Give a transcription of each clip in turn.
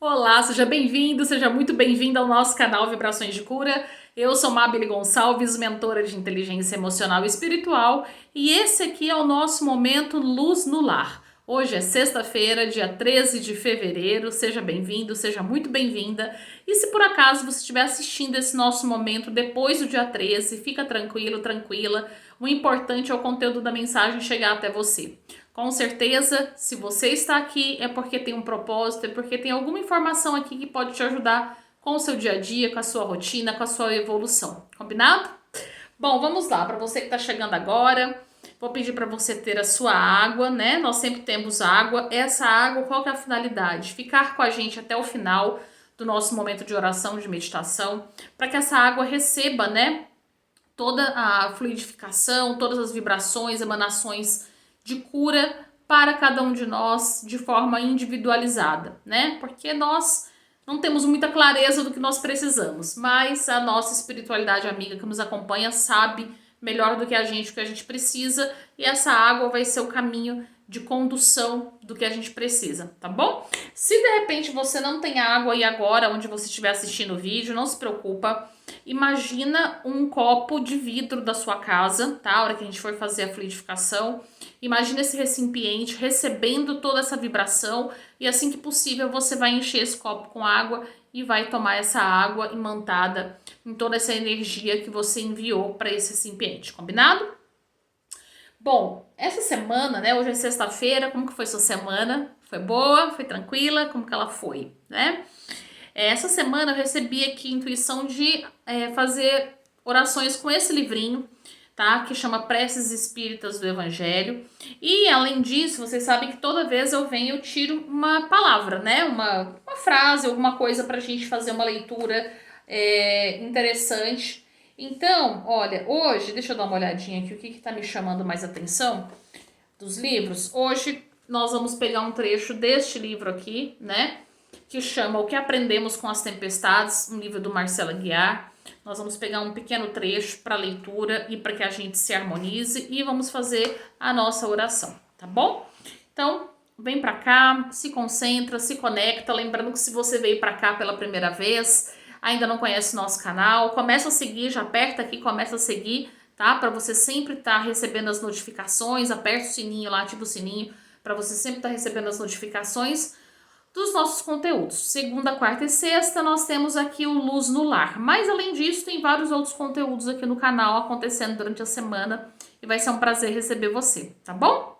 Olá, seja bem-vindo, seja muito bem-vinda ao nosso canal Vibrações de Cura. Eu sou Mabile Gonçalves, mentora de inteligência emocional e espiritual, e esse aqui é o nosso momento Luz no Lar. Hoje é sexta-feira, dia 13 de fevereiro. Seja bem-vindo, seja muito bem-vinda. E se por acaso você estiver assistindo esse nosso momento depois do dia 13, fica tranquilo, tranquila. O importante é o conteúdo da mensagem chegar até você. Com certeza, se você está aqui é porque tem um propósito, é porque tem alguma informação aqui que pode te ajudar com o seu dia a dia, com a sua rotina, com a sua evolução. Combinado? Bom, vamos lá. Para você que está chegando agora, vou pedir para você ter a sua água, né? Nós sempre temos água. Essa água, qual que é a finalidade? Ficar com a gente até o final do nosso momento de oração, de meditação, para que essa água receba, né? Toda a fluidificação, todas as vibrações, emanações de cura para cada um de nós de forma individualizada, né? Porque nós não temos muita clareza do que nós precisamos, mas a nossa espiritualidade amiga que nos acompanha sabe melhor do que a gente o que a gente precisa, e essa água vai ser o caminho de condução do que a gente precisa, tá bom? Se de repente você não tem água aí agora, onde você estiver assistindo o vídeo, não se preocupa. Imagina um copo de vidro da sua casa, tá? A hora que a gente for fazer a fluidificação. Imagina esse recipiente recebendo toda essa vibração e assim que possível você vai encher esse copo com água e vai tomar essa água imantada em toda essa energia que você enviou para esse recipiente, combinado? Bom, essa semana, né? Hoje é sexta-feira, como que foi sua semana? Foi boa? Foi tranquila? Como que ela foi, né? Essa semana eu recebi aqui a intuição de fazer orações com esse livrinho, tá? Que chama Preces Espíritas do Evangelho. E além disso, vocês sabem que toda vez eu venho, eu tiro uma palavra, né? Uma frase, alguma coisa pra gente fazer uma leitura interessante. Então, olha, hoje, deixa eu dar uma olhadinha aqui, o que tá me chamando mais atenção dos livros. Hoje nós vamos pegar um trecho deste livro aqui, né? Que chama O que Aprendemos com as Tempestades, um livro do Marcelo Aguiar. Nós vamos pegar um pequeno trecho para leitura e para que a gente se harmonize e vamos fazer a nossa oração, tá bom? Então, vem para cá, se concentra, se conecta, lembrando que se você veio para cá pela primeira vez, ainda não conhece o nosso canal, começa a seguir, já aperta aqui, começa a seguir, tá? Para você sempre estar recebendo as notificações, aperta o sininho lá, ativa o sininho, para você sempre estar recebendo as notificações dos nossos conteúdos. Segunda, quarta e sexta nós temos aqui o Luz no Lar. Mas além disso, tem vários outros conteúdos aqui no canal acontecendo durante a semana e vai ser um prazer receber você, tá bom?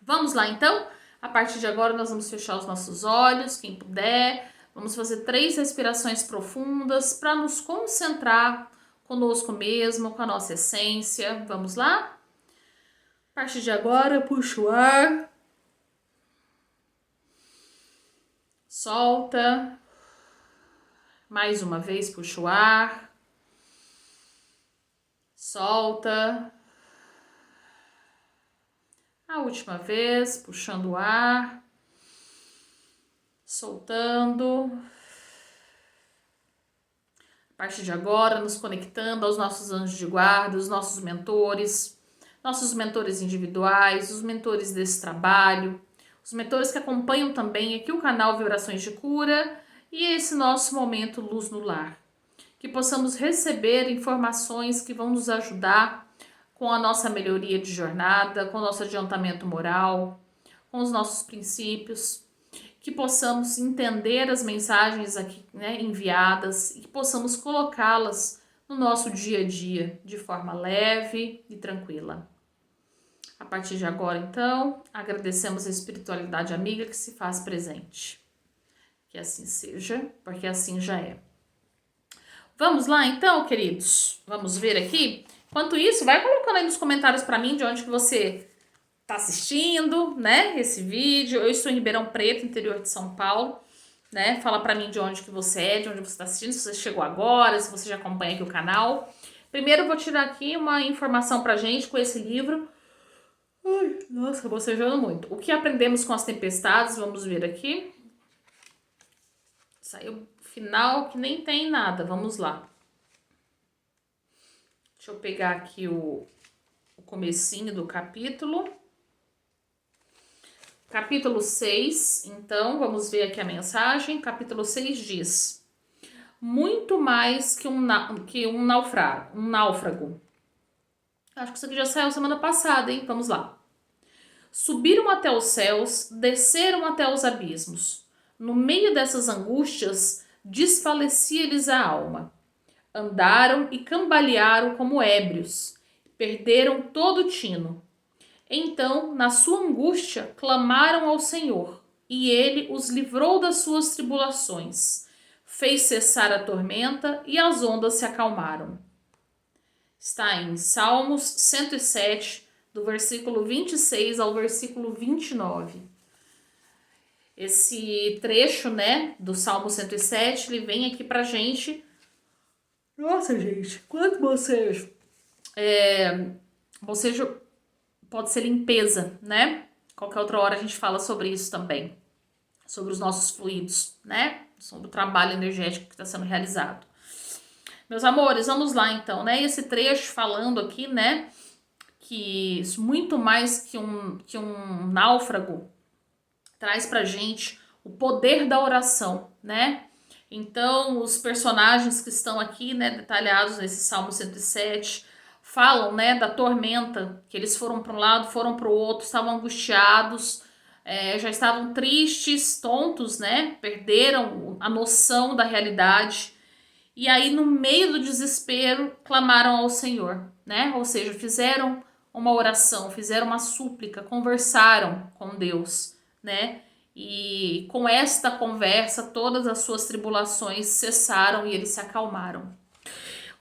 Vamos lá então? A partir de agora nós vamos fechar os nossos olhos, quem puder. Vamos fazer 3 respirações profundas para nos concentrar conosco mesmo, com a nossa essência. Vamos lá? A partir de agora, puxa o ar. Solta. Mais uma vez, puxa o ar. Solta. A última vez, puxando o ar. Soltando. A partir de agora, nos conectando aos nossos anjos de guarda, os nossos mentores individuais, os mentores desse trabalho, os mentores que acompanham também aqui o canal Vibrações de Cura e esse nosso momento Luz no Lar. Que possamos receber informações que vão nos ajudar com a nossa melhoria de jornada, com o nosso adiantamento moral, com os nossos princípios, que possamos entender as mensagens aqui, né, enviadas e que possamos colocá-las no nosso dia a dia de forma leve e tranquila. A partir de agora, então, agradecemos a espiritualidade amiga que se faz presente. Que assim seja, porque assim já é. Vamos lá então, queridos? Vamos ver aqui? Enquanto isso, vai colocando aí nos comentários para mim de onde que você tá assistindo, né, esse vídeo. Eu estou em Ribeirão Preto, interior de São Paulo, né? Fala para mim de onde que você é, de onde você está assistindo, se você chegou agora, se você já acompanha aqui o canal. Primeiro eu vou tirar aqui uma informação pra gente com esse livro. Ai, nossa, bocejando muito. O que aprendemos com as tempestades? Vamos ver aqui. Saiu final que nem tem nada. Vamos lá. Deixa eu pegar aqui o comecinho do capítulo. Capítulo 6, então, vamos ver aqui a mensagem. Capítulo 6 diz: muito mais que um náufrago. Acho que isso aqui já saiu semana passada, hein? Vamos lá. Subiram até os céus, desceram até os abismos. No meio dessas angústias, desfalecia-lhes a alma. Andaram e cambalearam como ébrios. Perderam todo o tino. Então, na sua angústia, clamaram ao Senhor, e ele os livrou das suas tribulações. Fez cessar a tormenta e as ondas se acalmaram. Está em Salmos 107, do versículo 26 ao versículo 29. Esse trecho, né, do Salmo 107, ele vem aqui pra gente. Nossa, gente, quanto bocejo. Bocejo pode ser limpeza, né? Qualquer outra hora a gente fala sobre isso também. Sobre os nossos fluidos, né? Sobre o trabalho energético que está sendo realizado. Meus amores, vamos lá então, né? Esse trecho falando aqui, né? Que muito mais que um náufrago traz pra gente o poder da oração, né? Então, os personagens que estão aqui, né, detalhados nesse Salmo 107, falam, né, da tormenta, que eles foram para um lado, foram para o outro, estavam angustiados, já estavam tristes, tontos, né, perderam a noção da realidade. E aí, no meio do desespero, clamaram ao Senhor, né? Ou seja, fizeram uma oração, fizeram uma súplica, conversaram com Deus, né? E com esta conversa, todas as suas tribulações cessaram e eles se acalmaram.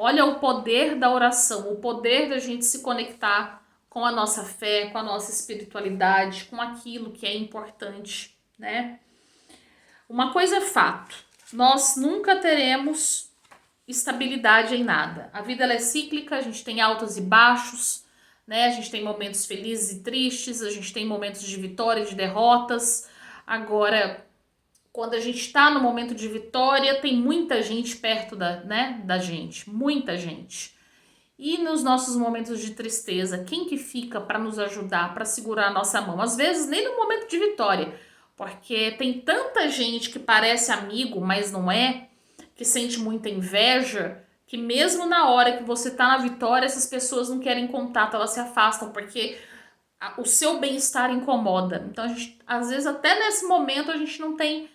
Olha o poder da oração, o poder da gente se conectar com a nossa fé, com a nossa espiritualidade, com aquilo que é importante, né? Uma coisa é fato, nós nunca teremos estabilidade em nada. A vida ela é cíclica, a gente tem altos e baixos, né? A gente tem momentos felizes e tristes, a gente tem momentos de vitória e de derrotas. Agora, quando a gente está no momento de vitória, tem muita gente perto da gente, muita gente. E nos nossos momentos de tristeza, quem que fica para nos ajudar, para segurar a nossa mão? Às vezes nem no momento de vitória, porque tem tanta gente que parece amigo, mas não é, que sente muita inveja, que mesmo na hora que você tá na vitória, essas pessoas não querem contato, elas se afastam, porque o seu bem-estar incomoda. Então, a gente, às vezes, até nesse momento, a gente não tem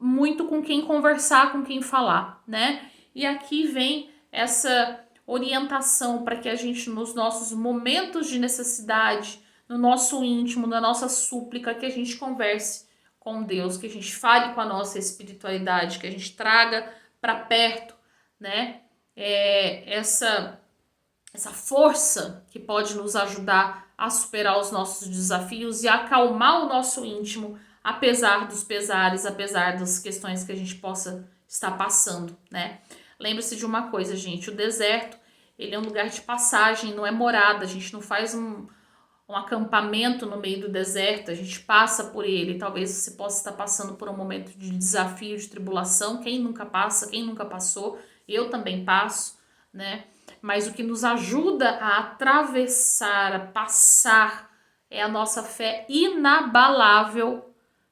muito com quem conversar, com quem falar, né? E aqui vem essa orientação para que a gente, nos nossos momentos de necessidade, no nosso íntimo, na nossa súplica, que a gente converse com Deus, que a gente fale com a nossa espiritualidade, que a gente traga para perto, né? Essa força que pode nos ajudar a superar os nossos desafios e acalmar o nosso íntimo, apesar dos pesares, apesar das questões que a gente possa estar passando, né? Lembre-se de uma coisa, gente, o deserto, ele é um lugar de passagem, não é morada, a gente não faz um acampamento no meio do deserto, a gente passa por ele. Talvez você possa estar passando por um momento de desafio, de tribulação. Quem nunca passa, quem nunca passou, eu também passo, né? Mas o que nos ajuda a atravessar, a passar, é a nossa fé inabalável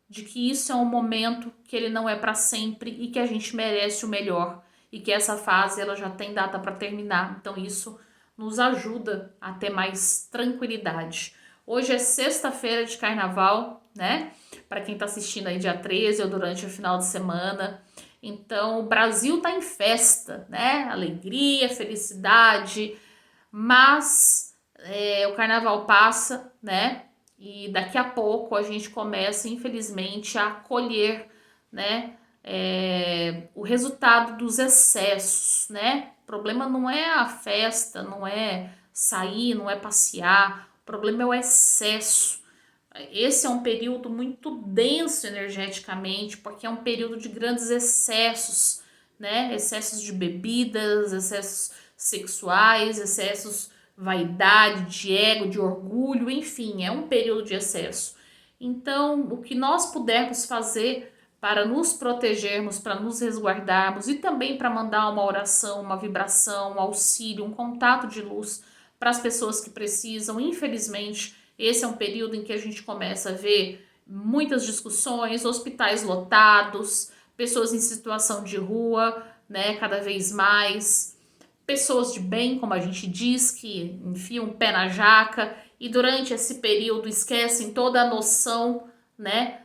de que isso é um momento que ele não é para sempre e que a gente merece o melhor e que essa fase ela já tem data para terminar. Então isso nos ajuda a ter mais tranquilidade. Hoje é sexta-feira de carnaval, né? Para quem tá assistindo aí dia 13 ou durante o final de semana. Então, o Brasil tá em festa, né? Alegria, felicidade, mas o carnaval passa, né? E daqui a pouco a gente começa, infelizmente, a colher, né? O resultado dos excessos, né? O problema não é a festa, não é sair, não é passear, o problema é o excesso. Esse é um período muito denso energeticamente, porque é um período de grandes excessos, né? Excessos de bebidas, excessos sexuais, excessos vaidade, de ego, de orgulho, enfim, é um período de excesso. Então, o que nós pudermos fazer para nos protegermos, para nos resguardarmos e também para mandar uma oração, uma vibração, um auxílio, um contato de luz para as pessoas que precisam. Infelizmente, esse é um período em que a gente começa a ver muitas discussões, hospitais lotados, pessoas em situação de rua, né, cada vez mais, pessoas de bem, como a gente diz, que enfiam um pé na jaca e durante esse período esquecem toda a noção, né,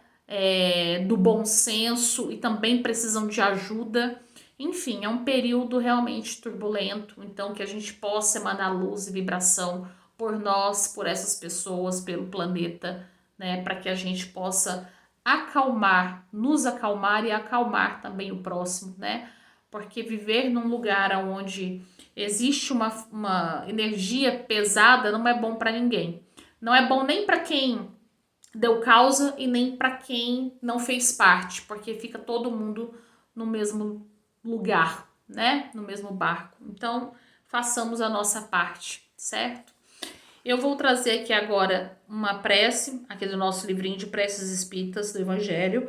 do bom senso e também precisam de ajuda. Enfim, é um período realmente turbulento, então que a gente possa emanar luz e vibração por nós, por essas pessoas, pelo planeta, né, para que a gente possa acalmar, nos acalmar e acalmar também o próximo, né? Porque viver num lugar onde existe uma energia pesada não é bom para ninguém. Não é bom nem para quem deu causa e nem para quem não fez parte, porque fica todo mundo no mesmo lugar, né? No mesmo barco. Então, façamos a nossa parte, certo? Eu vou trazer aqui agora uma prece, aqui do nosso livrinho de preces espíritas do Evangelho.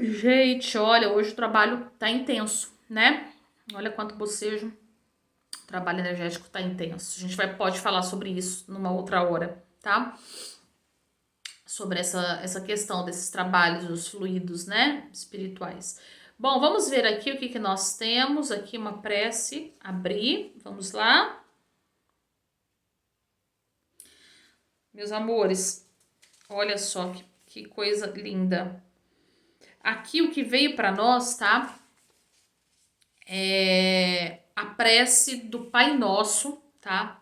Gente, olha, hoje o trabalho tá intenso, né? Olha quanto bocejo. O trabalho energético tá intenso. A gente pode falar sobre isso numa outra hora, tá? Sobre essa questão desses trabalhos, os fluidos, né? Espirituais. Bom, vamos ver aqui o que nós temos. Aqui uma prece, abrir, vamos lá. Meus amores, olha só que coisa linda. Aqui o que veio para nós, tá? É a prece do Pai Nosso, tá?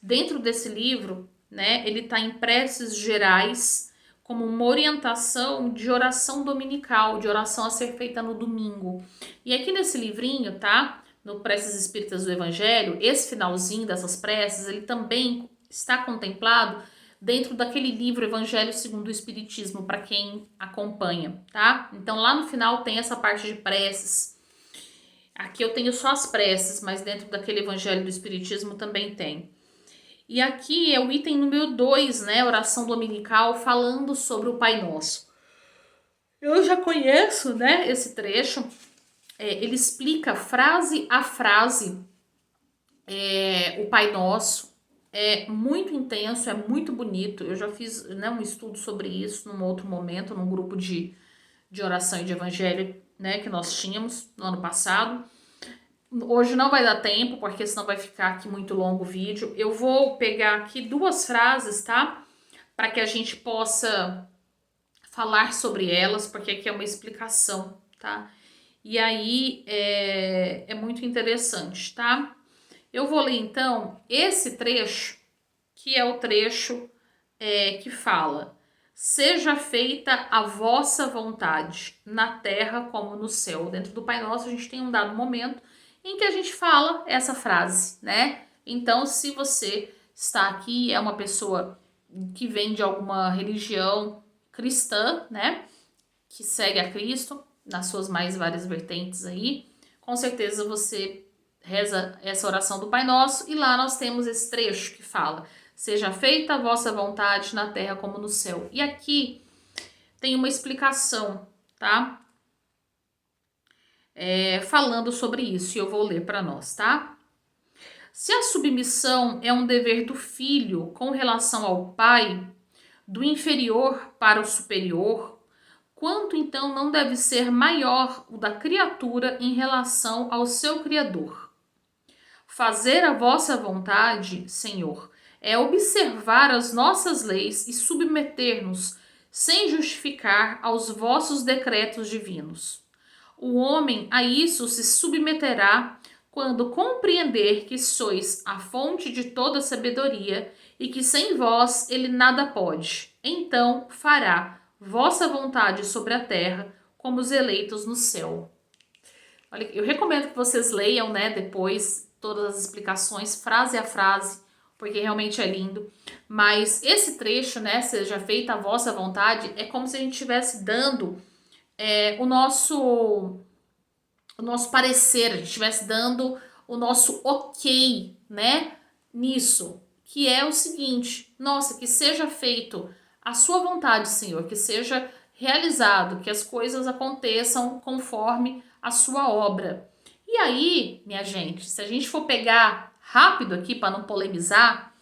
Dentro desse livro, né, ele tá em preces gerais, como uma orientação de oração dominical, de oração a ser feita no domingo. E aqui nesse livrinho, tá? No Preces Espíritas do Evangelho, esse finalzinho dessas preces, ele também está contemplado dentro daquele livro Evangelho segundo o Espiritismo, para quem acompanha, tá? Então lá no final tem essa parte de preces. Aqui eu tenho só as preces, mas dentro daquele Evangelho do Espiritismo também tem. E aqui é o item número 2, né? Oração dominical, falando sobre o Pai Nosso. Eu já conheço, né, esse trecho. Ele explica frase a frase o Pai Nosso. É muito intenso, é muito bonito. Eu já fiz, né, um estudo sobre isso num outro momento, num grupo de oração e de evangelho, né, que nós tínhamos no ano passado. Hoje não vai dar tempo, porque senão vai ficar aqui muito longo o vídeo. Eu vou pegar aqui 2 frases, tá? Para que a gente possa falar sobre elas, porque aqui é uma explicação, tá? E aí é muito interessante, tá? Eu vou ler então esse trecho, que é o trecho que fala: seja feita a vossa vontade, na terra como no céu. Dentro do Pai Nosso a gente tem um dado momento em que a gente fala essa frase, né? Então, se você está aqui, é uma pessoa que vem de alguma religião cristã, né? Que segue a Cristo, nas suas mais várias vertentes aí, com certeza você reza essa oração do Pai Nosso, e lá nós temos esse trecho que fala: seja feita a vossa vontade na terra como no céu. E aqui tem uma explicação, tá? Falando sobre isso, e eu vou ler para nós, tá? Se a submissão é um dever do filho com relação ao pai, do inferior para o superior, quanto então não deve ser maior o da criatura em relação ao seu Criador? Fazer a vossa vontade, Senhor, é observar as nossas leis e submeter-nos, sem justificar, aos vossos decretos divinos. O homem a isso se submeterá quando compreender que sois a fonte de toda sabedoria e que sem vós ele nada pode. Então fará vossa vontade sobre a terra, como os eleitos no céu. Olha, eu recomendo que vocês leiam, né, depois todas as explicações, frase a frase, porque realmente é lindo. Mas esse trecho, né, seja feita a vossa vontade, é como se a gente estivesse dando o nosso parecer, a gente estivesse dando o nosso ok, né, nisso, que é o seguinte: nossa, que seja feito a sua vontade, Senhor, que seja realizado, que as coisas aconteçam conforme a sua obra. E aí, minha gente, se a gente for pegar rápido aqui para não polemizar,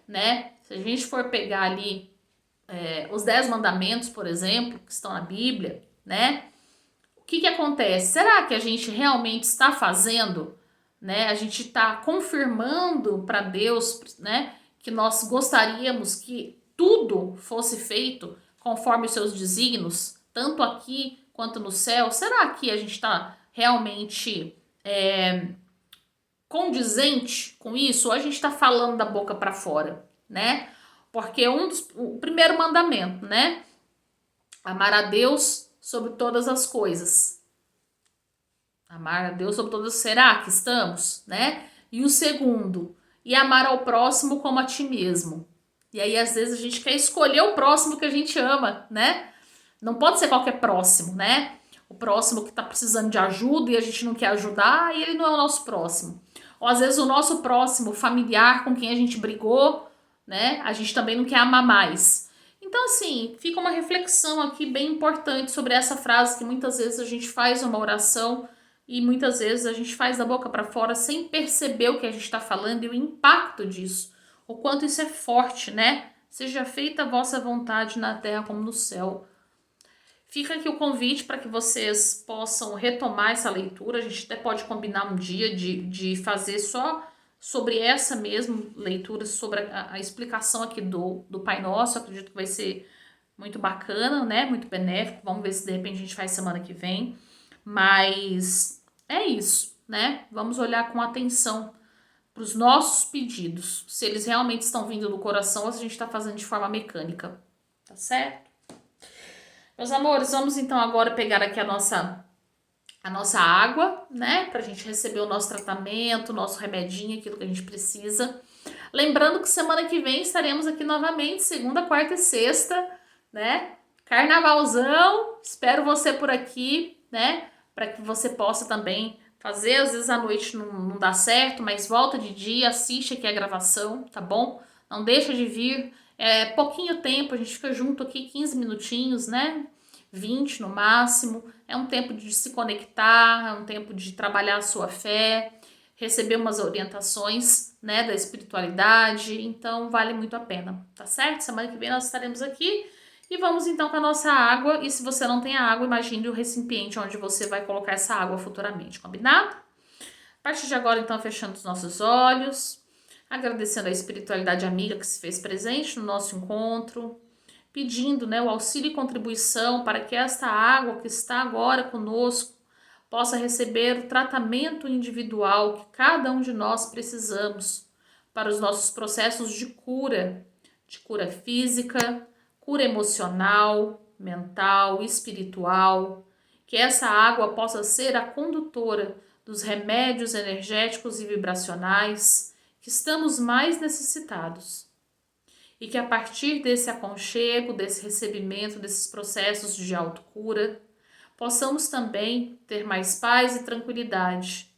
né, se a gente for pegar ali os 10 mandamentos, por exemplo, que estão na Bíblia, né? O que acontece? Será que a gente realmente está fazendo, né? A gente está confirmando para Deus, né, que nós gostaríamos que tudo fosse feito conforme os seus desígnios, tanto aqui quanto no céu? Será que a gente está realmente condizente com isso? Ou a gente está falando da boca para fora, né? Porque o primeiro mandamento, né? Amar a Deus sobre todas as coisas. Amar a Deus sobre todas. Será que estamos, né? E o segundo, e amar ao próximo como a ti mesmo. E aí, às vezes, a gente quer escolher o próximo que a gente ama, né? Não pode ser qualquer próximo, né? O próximo que tá precisando de ajuda e a gente não quer ajudar, e ele não é o nosso próximo. Ou às vezes o nosso próximo familiar com quem a gente brigou, né? A gente também não quer amar mais. Então, assim, fica uma reflexão aqui bem importante sobre essa frase que muitas vezes a gente faz uma oração e muitas vezes a gente faz da boca para fora sem perceber o que a gente está falando e o impacto disso. O quanto isso é forte, né? Seja feita a vossa vontade na terra como no céu. Fica aqui o convite para que vocês possam retomar essa leitura. A gente até pode combinar um dia de fazer só sobre essa mesma leitura, sobre a explicação aqui do Pai Nosso. Eu acredito que vai ser muito bacana, né? Muito benéfico. Vamos ver se de repente a gente faz semana que vem. Mas é isso, né? Vamos olhar com atenção para os nossos pedidos. Se eles realmente estão vindo do coração ou se a gente está fazendo de forma mecânica. Tá certo? Meus amores, vamos então agora pegar aqui a nossa água, né? Pra gente receber o nosso tratamento, o nosso remedinho, aquilo que a gente precisa. Lembrando que semana que vem estaremos aqui novamente, segunda, quarta e sexta, né? Carnavalzão, espero você por aqui, né? Para que você possa também fazer, às vezes à noite não dá certo, mas volta de dia, assiste aqui a gravação, tá bom? Não deixa de vir. É pouquinho tempo, a gente fica junto aqui 15 minutinhos, né? 20 no máximo. É um tempo de se conectar, é um tempo de trabalhar a sua fé, receber umas orientações, né, da espiritualidade. Então vale muito a pena, tá certo? Semana que vem nós estaremos aqui e vamos então com a nossa água. E se você não tem a água, imagine o recipiente onde você vai colocar essa água futuramente, combinado? A partir de agora, então, fechando os nossos olhos, agradecendo a espiritualidade amiga que se fez presente no nosso encontro, pedindo, né, o auxílio e contribuição para que esta água que está agora conosco possa receber o tratamento individual que cada um de nós precisamos para os nossos processos de cura física, cura emocional, mental, espiritual, que essa água possa ser a condutora dos remédios energéticos e vibracionais que estamos mais necessitados. E que a partir desse aconchego, desse recebimento, desses processos de autocura, possamos também ter mais paz e tranquilidade.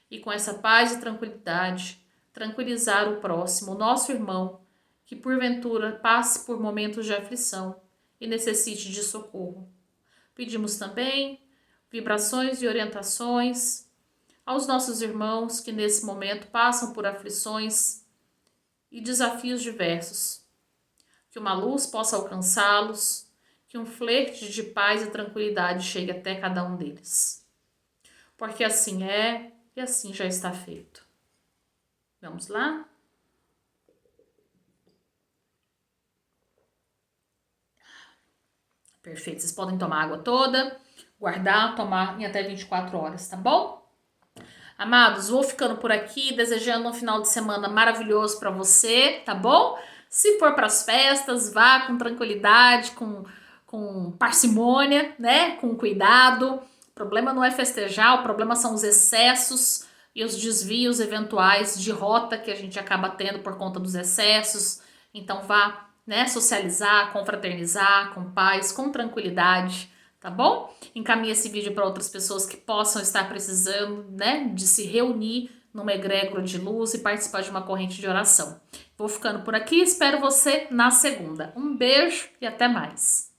E com essa paz e tranquilidade, tranquilizar o próximo, o nosso irmão, que porventura passe por momentos de aflição e necessite de socorro. Pedimos também vibrações e orientações aos nossos irmãos que nesse momento passam por aflições e desafios diversos. Que uma luz possa alcançá-los, que um flerte de paz e tranquilidade chegue até cada um deles. Porque assim é e assim já está feito. Vamos lá? Perfeito, vocês podem tomar água toda, guardar, tomar em até 24 horas, tá bom? Amados, vou ficando por aqui, desejando um final de semana maravilhoso para você, tá bom? Se for para as festas, vá com tranquilidade, com parcimônia, né? Com cuidado. O problema não é festejar, o problema são os excessos e os desvios eventuais de rota que a gente acaba tendo por conta dos excessos. Então vá, né, socializar, confraternizar com paz, com tranquilidade, tá bom? Encaminhe esse vídeo para outras pessoas que possam estar precisando, né, de se reunir numa egrégora de luz e participar de uma corrente de oração. Vou ficando por aqui, espero você na segunda. Um beijo e até mais.